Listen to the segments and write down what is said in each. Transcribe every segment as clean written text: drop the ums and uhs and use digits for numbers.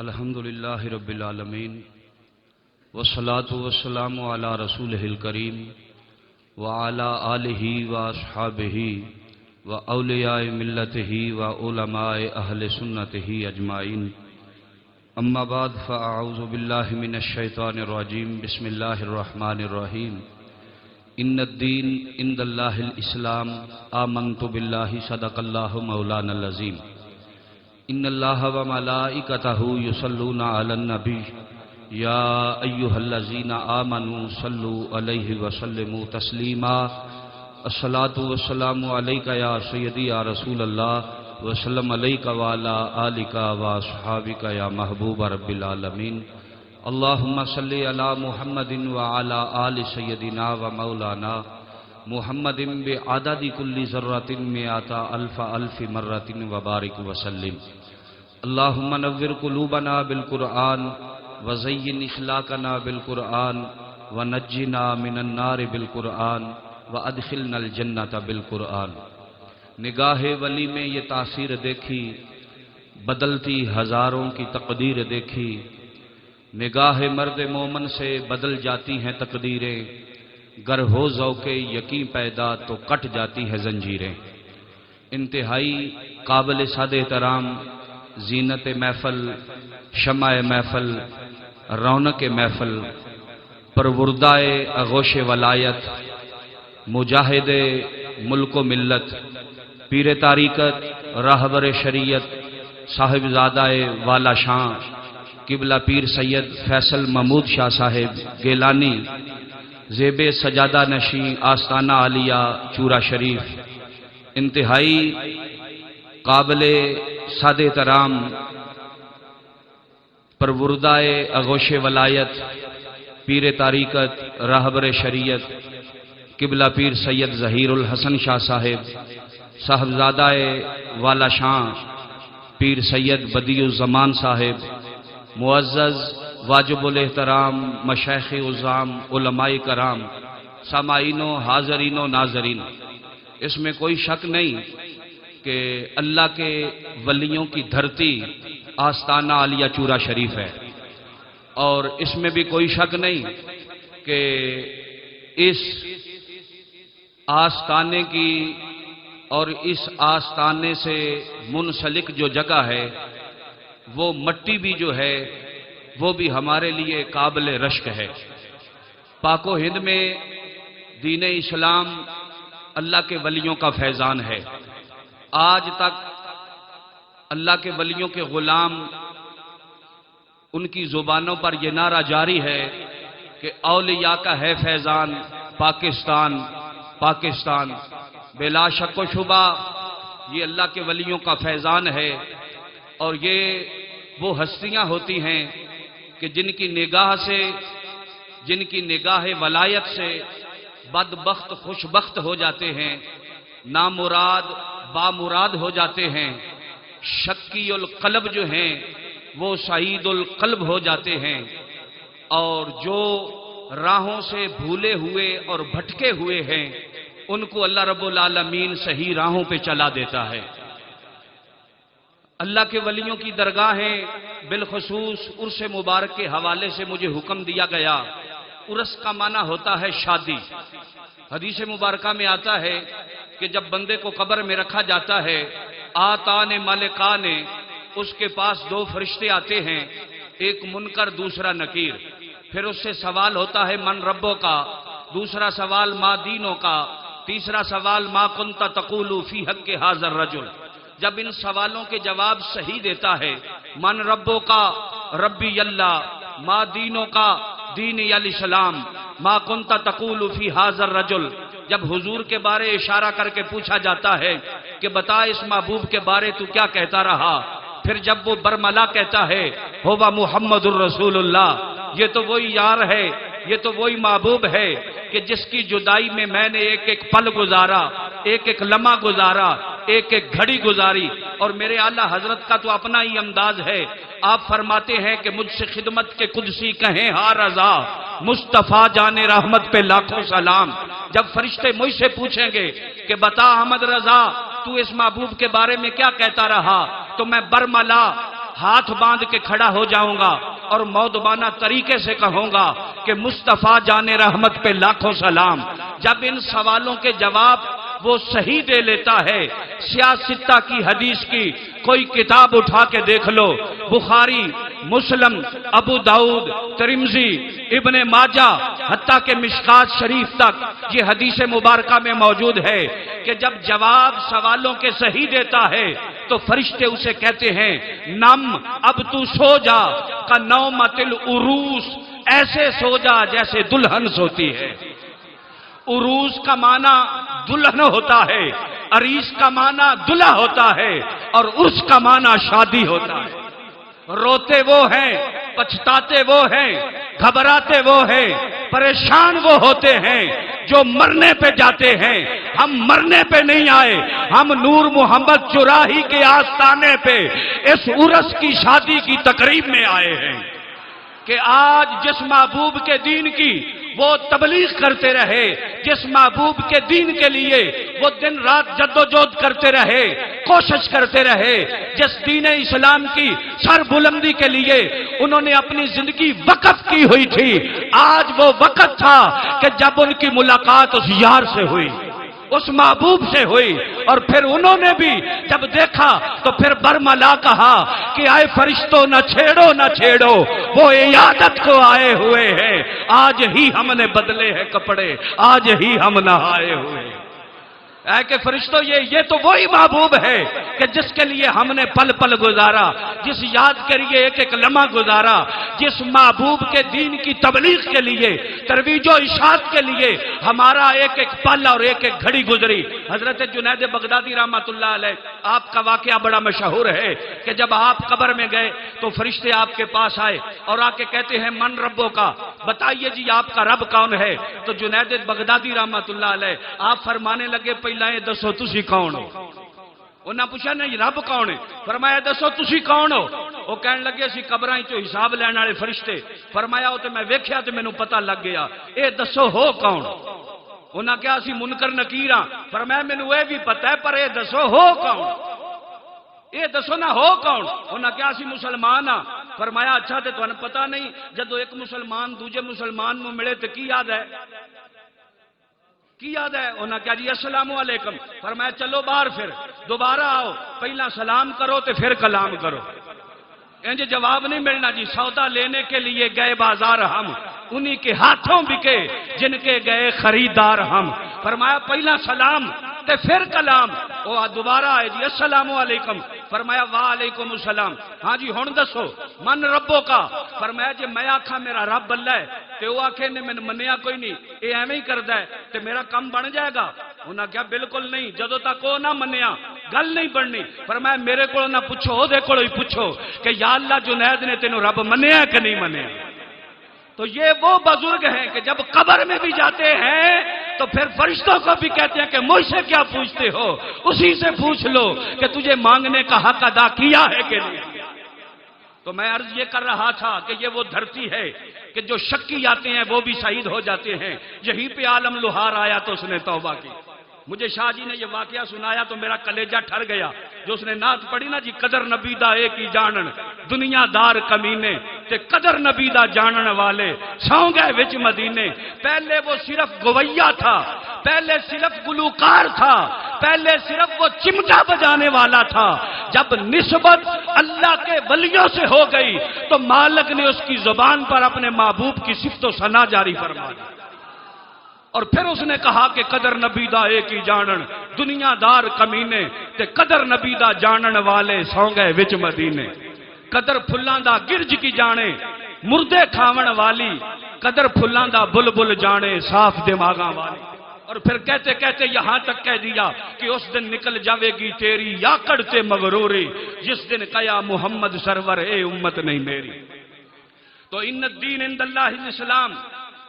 الحمدللہ رب العالمین والصلاة والسلام علی رسولہ الکریم وعلی آلہ واصحابہ واولیاء ملتہ وعلماء اہل سنتہ اجمعین اما بعد فاعوذ باللہ من الشیطان الرجیم بسم اللہ الرحمن الرحیم ان الدین عند اللہ الاسلام آمنت باللہ صدق اللہ مولانا العظیم ان اللہ وملائکتہ یصلون علی النبی یا ایہا الذین آمنوا صلوا علیہ وسلموا تسلیما الصلاة والسلام علیک یا سیدی یا رسول اللہ وسلم علیک وعلی آلک واصحابک یا محبوب رب العالمین اللہم صلی علی محمد وعلی آل سیدنا و مولانا محمد بعدد کل ذرۃ مئات الف الف مرۃ وبارک وسلم اللہم نور قلوبنا بالقرآن وزین اخلاقنا بالقرآن ونجنا من النار بالقرآن وادخلنا الجنۃ بالقرآن۔ نگاہ ولی میں یہ تاثیر دیکھی، بدلتی ہزاروں کی تقدیر دیکھی، نگاہ مرد مومن سے بدل جاتی ہیں تقدیریں، گر ہو ذوق یقین پیدا تو کٹ جاتی ہے زنجیریں۔ انتہائی قابل سعادت احترام زینت محفل، شمع محفل، رونق محفل، پروردائے آغوش ولایت، مجاہد ملک و ملت، پیر طریقت، راہبر شریعت، صاحبزادہ والا شاہ قبلہ پیر سید فیصل محمود شاہ صاحب گیلانی، زیب سجادہ نشیں آستانہ عالیہ چورا شریف، انتہائی قابل سعادت احترام پروردائے آغوش ولایت، پیر طریقت، راہبر شریعت قبلہ پیر سید ظہیر الحسن شاہ صاحب، صاحبزادہ والا شاہ پیر سید بدیع الزمان صاحب، معزز واجب الاحترام مشائخ عظام علماء کرام، سامعین و حاضرین و ناظرین، اس میں کوئی شک نہیں کہ اللہ کے ولیوں کی دھرتی آستانہ عالیہ چورا شریف ہے، اور اس میں بھی کوئی شک نہیں کہ اس آستانے کی اور اس آستانے سے منسلک جو جگہ ہے وہ مٹی بھی جو ہے وہ بھی ہمارے لیے قابل رشک ہے۔ پاک و ہند میں دین اسلام اللہ کے ولیوں کا فیضان ہے۔ آج تک اللہ کے ولیوں کے غلام ان کی زبانوں پر یہ نعرہ جاری ہے کہ اولیاء کا ہے فیضان پاکستان پاکستان۔ بلا شک و شبہ یہ اللہ کے ولیوں کا فیضان ہے، اور یہ وہ ہستیاں ہوتی ہیں کہ جن کی نگاہ ولایت سے بدبخت خوشبخت ہو جاتے ہیں، نامراد بامراد ہو جاتے ہیں، شکی القلب جو ہیں وہ سعید القلب ہو جاتے ہیں، اور جو راہوں سے بھولے ہوئے اور بھٹکے ہوئے ہیں ان کو اللہ رب العالمین صحیح راہوں پہ چلا دیتا ہے۔ اللہ کے ولیوں کی درگاہیں بالخصوص عرس مبارک کے حوالے سے مجھے حکم دیا گیا۔ عرس کا معنی ہوتا ہے شادی۔ حدیث مبارکہ میں آتا ہے کہ جب بندے کو قبر میں رکھا جاتا ہے، آتان ملکان، اس کے پاس دو فرشتے آتے ہیں، ایک منکر دوسرا نکیر۔ پھر اس سے سوال ہوتا ہے من ربوں کا، دوسرا سوال ما دینوں کا، تیسرا سوال ما کنت تقول فی حق ھذا الرجل۔ جب ان سوالوں کے جواب صحیح دیتا ہے، من ربوں کا ربی اللہ، ما دینوں کا دینی الاسلام، ما کنت تقول فی ھذا الرجل، جب حضور کے بارے اشارہ کر کے پوچھا جاتا ہے کہ بتا اس محبوب کے بارے تو کیا کہتا رہا، پھر جب وہ برملا کہتا ہے ہوا محمد الرسول اللہ، یہ تو وہی یار ہے، یہ تو وہی محبوب ہے کہ جس کی جدائی میں میں نے ایک ایک پل گزارا، ایک ایک لمحہ گزارا، ایک ایک گھڑی گزاری، اور میرے اعلیٰ حضرت کا تو اپنا ہی انداز ہے۔ آپ فرماتے ہیں کہ مجھ سے خدمت کے قدسی کہیں ہاں رضا، مصطفیٰ جان رحمت پہ لاکھوں سلام۔ جب فرشتے مجھ سے پوچھیں گے کہ بتا احمد رضا تو اس محبوب کے بارے میں کیا کہتا رہا، تو میں برملا ہاتھ باندھ کے کھڑا ہو جاؤں گا اور مودبانہ طریقے سے کہوں گا کہ مصطفیٰ جان رحمت پہ لاکھوں سلام۔ جب ان سوالوں کے جواب وہ صحیح دے لیتا ہے، سیاستہ کی حدیث کی کوئی کتاب اٹھا کے دیکھ لو، بخاری، مسلم، ابو داؤد، ترمذی، ابن ماجہ، حتیٰ کہ مشکات شریف تک یہ حدیث مبارکہ میں موجود ہے کہ جب جواب سوالوں کے صحیح دیتا ہے تو فرشتے اسے کہتے ہیں نم، اب تو سو جا، کا نومۃ العروس، ایسے سو جا جیسے دلہن سوتی ہے۔ عروس کا معنی دلہن ہوتا ہے، عریس کا معنی دلہا ہوتا ہے، اور عرس کا معنی شادی ہوتا ہے۔ روتے وہ ہیں، پچھتاتے وہ ہیں، گھبراتے وہ ہیں، پریشان وہ ہوتے ہیں جو مرنے پہ جاتے ہیں۔ ہم مرنے پہ نہیں آئے، ہم نور محمد چراہی کے آستانے پہ اس عرس کی شادی کی تقریب میں آئے ہیں کہ آج جس محبوب کے دین کی وہ تبلیغ کرتے رہے، جس محبوب کے دین کے لیے وہ دن رات جد و جہد کرتے رہے، کوشش کرتے رہے، جس دین اسلام کی سر بلندی کے لیے انہوں نے اپنی زندگی وقف کی ہوئی تھی، آج وہ وقت تھا کہ جب ان کی ملاقات اس یار سے ہوئی، اس محبوب سے ہوئی، اور پھر انہوں نے بھی جب دیکھا تو پھر برملا کہا کہ آئے فرشتوں نہ چھیڑو نہ چھیڑو، وہ عیادت کو آئے ہوئے ہیں، آج ہی ہم نے بدلے ہیں کپڑے، آج ہی ہم نہائے ہوئے ہیں۔ اے کہ فرشتوں یہ تو وہی محبوب ہے کہ جس کے لیے ہم نے پل پل گزارا، جس یاد کے لیے ایک ایک لمحہ گزارا، جس محبوب کے دین کی تبلیغ کے لیے، ترویج و اشاعت کے لیے ہمارا ایک ایک پل اور ایک ایک گھڑی گزری۔ حضرت جنید بغدادی رحمۃ اللہ علیہ، آپ کا واقعہ بڑا مشہور ہے کہ جب آپ قبر میں گئے تو فرشتے آپ کے پاس آئے اور آ کے کہتے ہیں من ربوں کا، بتائیے جی آپ کا رب کون ہے؟ تو جنید بغدادی رحمۃ اللہ علیہ آپ فرمانے لگے پہلا یہ دسو تسی کون ہو؟ انہاں پوچھا نہیں رب کون ہے؟ فرمایا دسو تسی کون ہو؟ وہ کہنے لگے اسی قبراں چوں حساب لینے والے فرشتے۔ فرمایا وہ تے میں ویکھیا تے مینوں پتہ لگ گیا، اے دسو ہو کون؟ انہاں کہا اسی منکر نکیر ہاں۔ فرمایا مینوں اے بھی پتہ ہے پر اے دسو ہو کون؟ اے دسو نہ ہو کون؟ انہاں کہا اسی مسلمان ہاں۔ فرمایا اچھا تے تانوں پتہ نہیں جدو ایک مسلمان دوجے مسلمان نوں ملے تے کی یاد ہے؟ کی یاد ہے؟ انہاں کہا جی السلام علیکم۔ فرمایا چلو باہر، پھر دوبارہ آؤ، پہلا سلام کرو تے پھر کلام کرو۔ انج جواب نہیں ملنا جی، سودا لینے کے لیے گئے بازار ہم، انہی کے ہاتھوں بکے جن کے گئے خریدار ہم۔ فرمایا پہلا سلام تے پھر کلام۔ وہ دوبارہ آئے جی السلام علیکم۔ فرمایا وعلیکم السلام۔ ہاں جی ہن دسو من ربوں کا؟ فرمایا جی میں آکھاں میرا رب اللہ ہے تے وہ آکھے نے میں منیا کوئی نہیں، اے ایویں ہی کردا ہے تے میرا کم بن جائے گا؟ انہاں کہا بالکل نہیں، جدوں تک وہ نہ منیا گل نہیں بننی۔ فرمایا میرے کو نہ پوچھو، او دے کولوں ہی پوچھو کہ یا اللہ جنید نے تینوں رب منیا کہ نہیں منیا؟ تو یہ وہ بزرگ ہیں کہ جب قبر میں بھی جاتے ہیں تو پھر فرشتوں کو بھی کہتے ہیں کہ مجھ سے کیا پوچھتے ہو، اسی سے پوچھ لو کہ تجھے مانگنے کا حق ادا کیا ہے کہ نہیں۔ تو میں عرض یہ کر رہا تھا کہ یہ وہ دھرتی ہے کہ جو شکی آتے ہیں وہ بھی شہید ہو جاتے ہیں۔ یہیں پہ عالم لوہار آیا تو اس نے توبہ کی۔ مجھے شاہ جی نے یہ واقعہ سنایا تو میرا کلیجہ ٹھر گیا، جو اس نے نعت پڑھی نا جی قدر نبی دا ایک ہی جانن دنیا دار کمینے تے قدر نبی دا جانن والے سو گئے وچ مدینے۔ پہلے وہ صرف گویا تھا، پہلے صرف گلوکار تھا، پہلے صرف وہ چمٹا بجانے والا تھا، جب نسبت اللہ کے ولیوں سے ہو گئی تو مالک نے اس کی زبان پر اپنے محبوب کی صفت و ثنا جاری فرما دی۔ اور پھر اس نے کہا کہ قدر نبی دا ایک ہی جانن دنیا دار کمینے تے قدر نبی دا جانن والے سو گئے وچ مدینے۔ قدر پھلاں دا گرج کی جانے مردے کھاون والی، قدر پھلاں دا بلبل جانے صاف دماغاں والی۔ اور پھر کہتے کہتے یہاں تک کہہ دیا کہ اس دن نکل جاوے گی تیری یاکڑ تے مغروری، جس دن کہا محمد سرور اے امت نہیں میری۔ تو ان الدین عند اللہ الاسلام،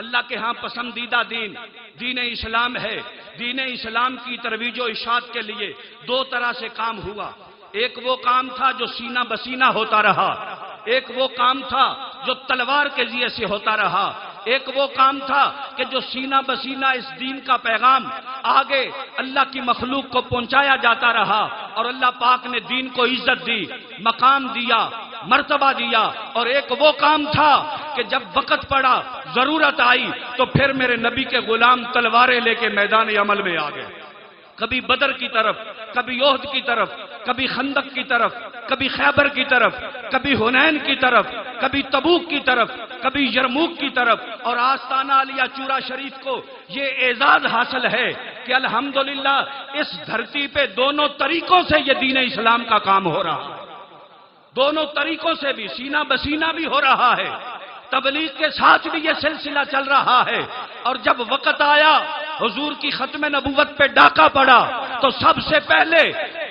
اللہ کے ہاں پسندیدہ دین اسلام ہے۔ دین اسلام کی ترویج و اشاعت کے لیے دو طرح سے کام ہوا۔ ایک وہ کام تھا جو سینہ بسینہ ہوتا رہا، ایک وہ کام تھا جو تلوار کے ذریعے سے ہوتا رہا، ایک وہ کام تھا کہ جو سینہ بسینہ اس دین کا پیغام آگے اللہ کی مخلوق کو پہنچایا جاتا رہا، اور اللہ پاک نے دین کو عزت دی، مقام دیا، مرتبہ دیا، اور ایک وہ کام تھا کہ جب وقت پڑا، ضرورت آئی، تو پھر میرے نبی کے غلام تلواریں لے کے میدان عمل میں آ گئے، کبھی بدر کی طرف، کبھی احد کی طرف، کبھی خندق کی طرف، کبھی خیبر کی طرف، کبھی حنین کی طرف، کبھی تبوک کی طرف، کبھی یرموک کی طرف۔ اور آستانہ عالیہ چورا شریف کو یہ اعزاز حاصل ہے کہ الحمدللہ اس دھرتی پہ دونوں طریقوں سے یہ دین اسلام کا کام ہو رہا ہے، دونوں طریقوں سے بھی، سینہ بسینہ بھی ہو رہا ہے، تبلیغ کے ساتھ بھی یہ سلسلہ چل رہا ہے۔ اور جب وقت آیا حضور کی ختم نبوت پہ ڈاکہ پڑا تو سب سے پہلے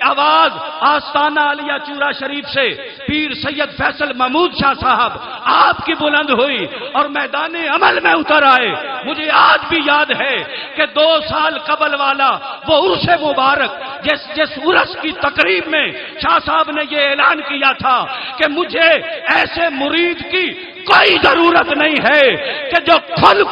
آواز آستانہ عالیہ چورا شریف سے پیر سید فیصل محمود شاہ صاحب آپ کی بلند ہوئی اور میدان عمل میں اتر آئے۔ مجھے آج بھی یاد ہے کہ 2 سال قبل والا وہ عرس مبارک، جس عرس کی تقریب میں شاہ صاحب نے یہ اعلان کیا تھا کہ مجھے ایسے مرید کی کوئی ضرورت نہیں ہے کہ جو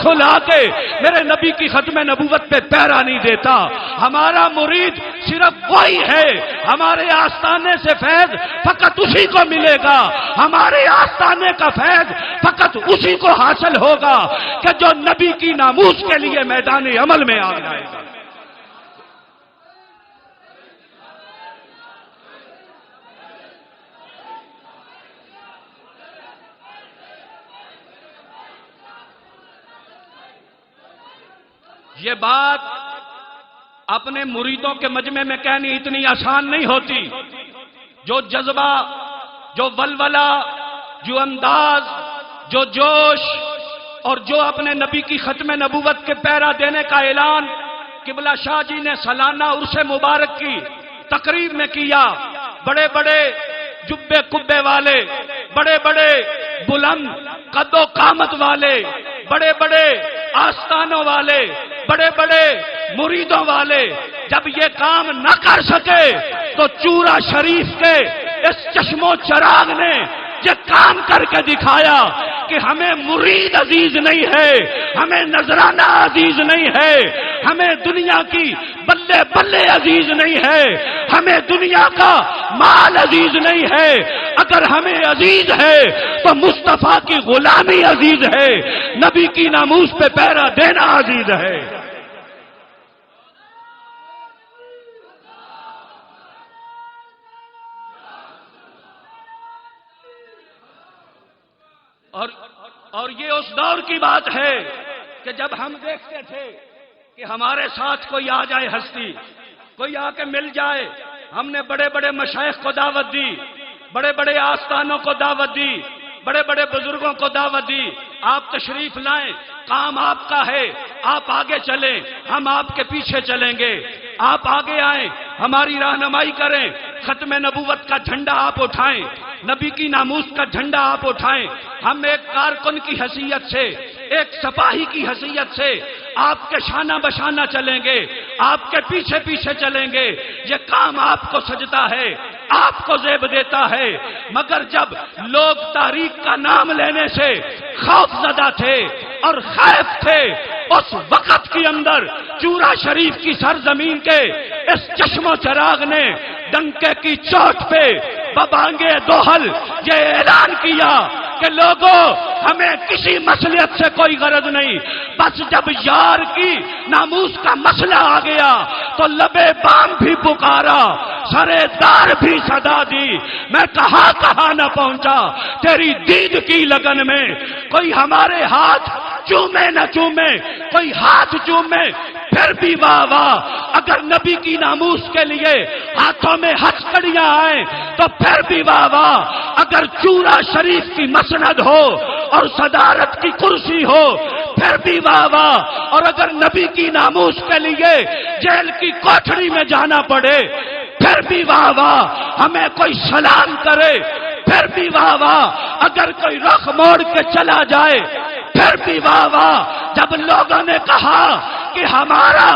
کھلا کے میرے نبی کی ختم نبوت پہ پیرا نہیں دیتا۔ ہمارا مرید صرف وہی ہے، ہمارے آستانے سے فیض فقط اسی کو ملے گا، ہمارے آستانے کا فیض فقط اسی کو حاصل ہوگا کہ جو نبی کی ناموس کے لیے میدان عمل میں آ جائے گا۔ یہ بات اپنے مریدوں کے مجمع میں کہنی اتنی آسان نہیں ہوتی۔ جو جذبہ، جو ولولہ، جو انداز، جو جوش، اور جو اپنے نبی کی ختم نبوت کے پیرا دینے کا اعلان قبلہ شاہ جی نے سالانہ عرس مبارک کی تقریب میں کیا، بڑے بڑے جبے کبے والے، بڑے بڑے بلند قد و قامت والے، بڑے بڑے آستانوں والے، بڑے بڑے مریدوں والے جب یہ کام نہ کر سکے تو چورا شریف کے اس چشم و چراغ نے یہ کام کر کے دکھایا کہ ہمیں مرید عزیز نہیں ہے، ہمیں نذرانہ عزیز نہیں ہے، ہمیں دنیا کی بلے بلے عزیز نہیں ہے، ہمیں دنیا کا مال عزیز نہیں ہے۔ اگر ہمیں عزیز ہے تو مصطفیٰ کی غلامی عزیز ہے، نبی کی ناموس پہ پیرا دینا عزیز ہے۔ اور یہ اس دور کی بات ہے کہ جب ہم دیکھتے تھے کہ ہمارے ساتھ کوئی آ جائے ہستی، کوئی آ کے مل جائے، ہم نے بڑے بڑے مشائخ کو دعوت دی، بڑے بڑے آستانوں کو دعوت دی، بڑے بڑے بزرگوں کو دعوت دی، آپ تشریف لائیں، کام آپ کا ہے، آپ آگے چلیں، ہم آپ کے پیچھے چلیں گے، آپ آگے آئیں، ہماری رہنمائی کریں، ختم نبوت کا جھنڈا آپ اٹھائیں، نبی کی ناموس کا جھنڈا آپ اٹھائیں۔ ہم ایک کارکن کی حیثیت سے، ایک سپاہی کی حیثیت سے آپ کے شانہ بشانہ چلیں گے، آپ کے پیچھے پیچھے چلیں گے۔ یہ کام آپ کو سجتا ہے، آپ کو زیب دیتا ہے، مگر جب لوگ تاریخ کا نام لینے سے خوف زدہ تھے اور خائف تھے، اس وقت کے اندر چورا شریف کی سرزمین کے اس چشم و چراغ نے ڈنکے کی چوٹ پہ ببانگے دوحل یہ اعلان کیا کہ لوگوں ہمیں کسی مصلحت سے کوئی غرض نہیں، بس جب یار کی ناموس کا مسئلہ آ گیا تو لبے بام بھی پکارا، سرے دار بھی صدا دی، میں کہاں نہ پہنچا تیری دید کی لگن میں۔ کوئی ہمارے ہاتھ چومے نہ چومے، کوئی ہاتھ چومے پھر بھی واہ واہ، اگر نبی کی ناموس کے لیے ہاتھوں میں ہتھکڑیاں آئیں تو پھر بھی واہ واہ، اگر چورا شریف کی مسند ہو اور صدارت کی کرسی ہو پھر بھی واہ واہ، اور اگر نبی کی ناموس کے لیے جیل کی کوٹھڑی میں جانا پڑے پھر بھی واہ واہ، ہمیں کوئی سلام کرے پھر بھی واہ واہ، اگر کوئی رخ موڑ کے چلا جائے پھر بھی واہ واہ۔ جب لوگوں نے کہا کہ ہمارا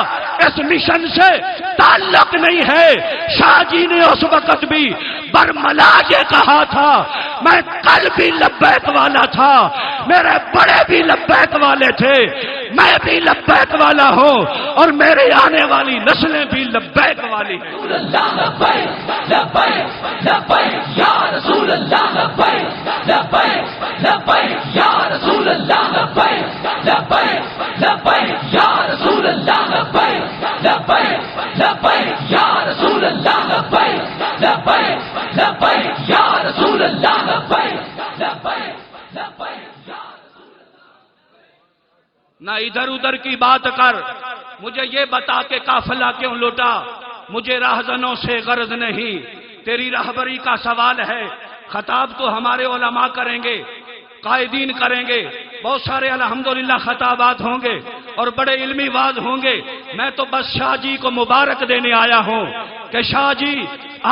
اس مشن سے تعلق نہیں ہے، شاہ جی نے اس وقت بھی برملا یہ کہا تھا، میں کل بھی لبیک والا تھا، میرے بڑے بھی لبیک والے تھے، میں بھی لبیک والا ہوں، اور میرے آنے والی نسلیں بھی لبیک والی ہیں۔ رسول اللہ لبیک لبیک لبیک یا رسول اللہ لبیک لبیک لبیک یا رسول اللہ لبیک لبیک لبیک یا رسول اللہ لبیک لبیک لبیک یا رسول اللہ لبیک لبیک لبیک یا نہ ادھر ادھر کی بات کر، مجھے یہ بتا کہ قافلہ کیوں لوٹا، مجھے راہزنوں سے غرض نہیں، تیری رہبری کا سوال ہے۔ خطاب تو ہمارے علماء کریں گے، قائدین کریں گے، بہت سارے الحمدللہ خطابات ہوں گے اور بڑے علمی واعظ ہوں گے، میں تو بس شاہ جی کو مبارک دینے آیا ہوں کہ شاہ جی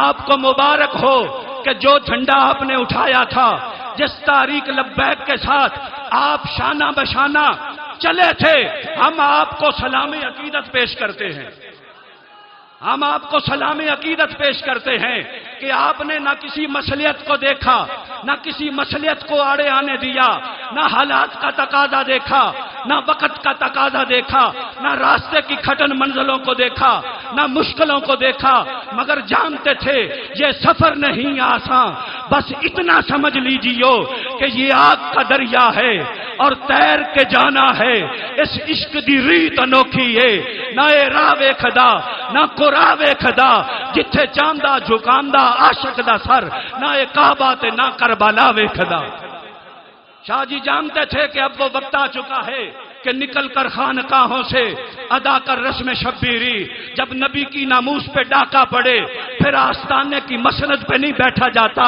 آپ کو مبارک ہو کہ جو جھنڈا آپ نے اٹھایا تھا، جس تحریک لبیک کے ساتھ آپ شانہ بشانہ چلے تھے، ہم آپ کو سلام عقیدت پیش کرتے ہیں، ہم آپ کو سلام عقیدت پیش کرتے ہیں کہ آپ نے نہ کسی مصلحت کو دیکھا، نہ کسی مصلحت کو آڑے آنے دیا، نہ حالات کا تقاضا دیکھا، نہ وقت کا تقاضا دیکھا، نہ راستے کی کھٹن منزلوں کو دیکھا، نہ مشکلوں کو دیکھا، مگر جانتے تھے یہ سفر نہیں آسان، بس اتنا سمجھ لیجیو کہ یہ آگ کا دریا ہے اور تیر کے جانا ہے، اس عشق دی ریت انوکھی ہے، نہ اے راہ ویکھدا نہ قرا ویکھدا، جتھے چاندہ جھکاندا عاشق دا سر، نہ اے کعبہ تے نہ کربلا ویکھدا۔ شاہ جی جانتے تھے کہ اب وہ وقت آ چکا ہے کہ نکل کر خانقاہوں سے ادا کر رسم شبیری، جب نبی کی ناموس پہ ڈاکہ پڑے پھر آستانے کی مسند پہ نہیں بیٹھا جاتا،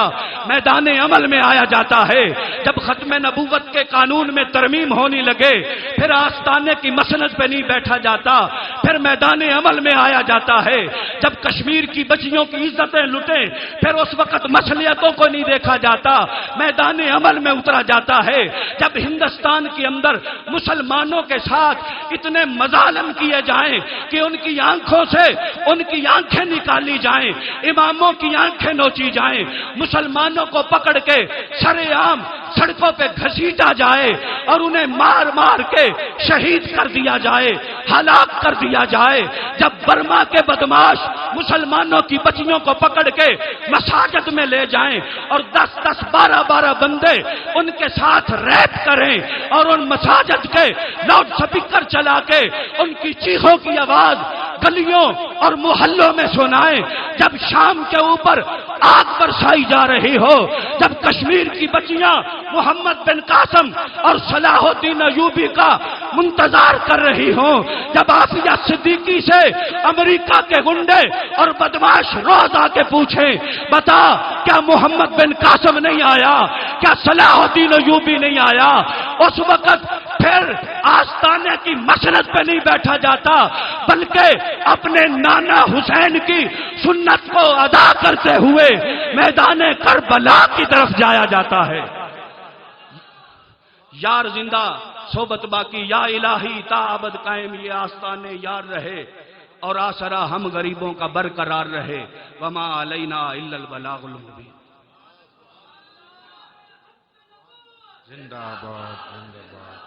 میدان عمل میں آیا جاتا ہے، جب ختم نبوت کے قانون میں ترمیم ہونے لگے پھر آستانے کی مسند پہ نہیں بیٹھا جاتا، پھر میدان عمل میں آیا جاتا ہے، جب کشمیر کی بچیوں کی عزتیں لٹیں پھر اس وقت مصلحتوں کو نہیں دیکھا جاتا، میدان عمل میں اترا جاتا ہے، جب ہندوستان کے اندر مسلمانوں کے ساتھ اتنے مظالم کیے جائیں کہ ان کی آنکھوں سے ان کی آنکھیں نکالی جائیں، اماموں کی آنکھیں نوچی جائیں، مسلمانوں کو پکڑ کے سرے عام سڑکوں پہ گھسیٹا جائے اور انہیں مار مار کے شہید کر دیا جائے، ہلاک کر دیا جائے، جب برما کے بدماش مسلمانوں کی بچیوں کو پکڑ کے مساجد میں لے جائیں اور 10-10 12-12 بندے ان کے ساتھ ریپ کریں اور ان مساجد کے لاؤڈ سپیکر چلا کے ان کی چیخوں کی آواز گلیوں اور محلوں میں سنائیں، جب شام کے اوپر آگ برسائی جا رہی ہو، جب کشمیر کی بچیاں محمد بن قاسم اور صلاح الدین ایوبی کا منتظار کر رہی ہوں، جب عافیہ صدیقی سے امریکہ کے گنڈے اور بدماش روز آ کے پوچھیں بتا کیا محمد بن قاسم نہیں آیا، کیا صلاح الدین ایوبی نہیں آیا، اس وقت پھر آستانے کی مسند پہ نہیں بیٹھا جاتا بلکہ اپنے نانا حسین کی سنت کو ادا کرتے ہوئے میدان کربلا کی طرف جایا جاتا ہے۔ یار زندہ صحبت باقی، یا الہی تا ابد قائم یہ آستانے یار رہے اور آسرا ہم غریبوں کا برقرار رہے، وما علینا الا البلاغ المبین۔ زندہ باد زندہ باد۔